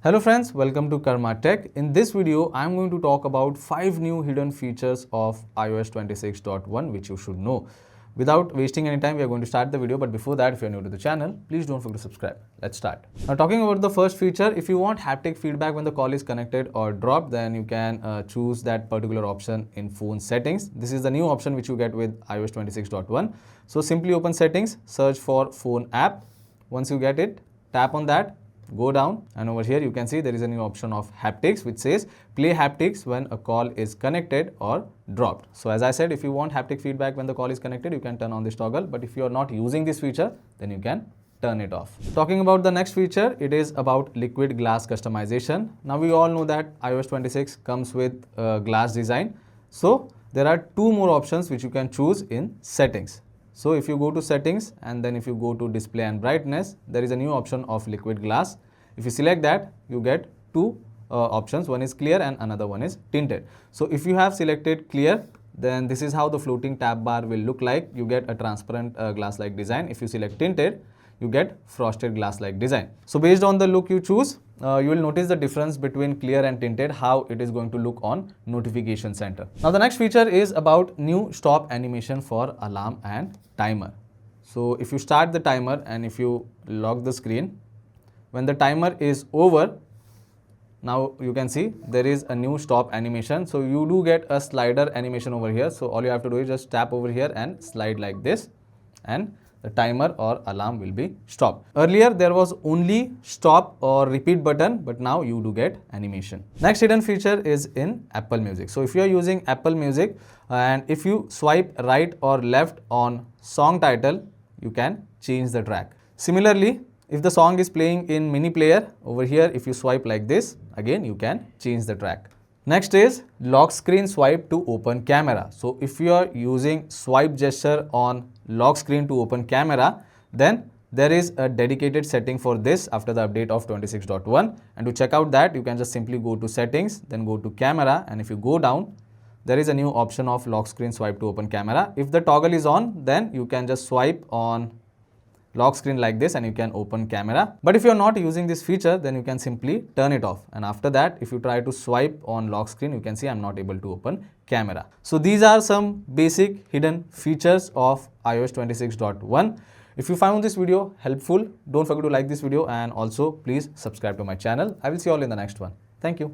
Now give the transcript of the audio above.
Hello friends, welcome to karmatech. In this video, I am going to talk about 5 new hidden features of iOS 26.1 which you should know. Without wasting any time, we are going to start the video. But before that, if you are new to the channel, please don't forget to subscribe. Let's start. Now talking about the first feature, if you want haptic feedback when the call is connected or dropped, then you can choose that particular option in phone settings. This is the new option which you get with iOS 26.1. So simply open settings, search for phone app. Once you get it, tap on that. Go down and over here you can see there is a new option of haptics which says play haptics when a call is connected or dropped. So as I said, if you want haptic feedback when the call is connected, you can turn on this toggle, but if you are not using this feature, then you can turn it off. Talking about the next feature, it is about liquid glass customization. Now we all know that iOS 26 comes with glass design. So there are two more options which you can choose in settings. So if you go to settings and then if you go to display and brightness, there is a new option of liquid glass. If you select that, you get two options. One is clear and another one is tinted. So if you have selected clear, then this is how the floating tab bar will look like. You get a transparent glass-like design. If you select tinted, you get frosted glass-like design. So based on the look you choose, you will notice the difference between clear and tinted, how it is going to look on notification center. Now the next feature is about new stop animation for alarm and timer. So if you start the timer and if you lock the screen, when the timer is over, now you can see there is a new stop animation. So you do get a slider animation over here. So all you have to do is just tap over here and slide like this, and the timer or alarm will be stopped. Earlier there was only stop or repeat button, but now you do get animation. Next hidden feature is in Apple Music. So if you are using Apple Music and if you swipe right or left on song title, you can change the track. Similarly, if the song is playing in mini player, over here if you swipe like this, again you can change the track. Next is lock screen swipe to open camera. So if you are using swipe gesture on lock screen to open camera, then there is a dedicated setting for this after the update of 26.1. And to check out that, you can just simply go to settings, then go to camera, and if you go down, there is a new option of lock screen swipe to open camera. If the toggle is on, then you can just swipe on lock screen like this and you can open camera. But if you are not using this feature, then you can simply turn it off. And after that, if you try to swipe on lock screen, you can see I'm not able to open camera. So these are some basic hidden features of iOS 26.1. If you found this video helpful, don't forget to like this video and also please subscribe to my channel. I will see you all in the next one. Thank you.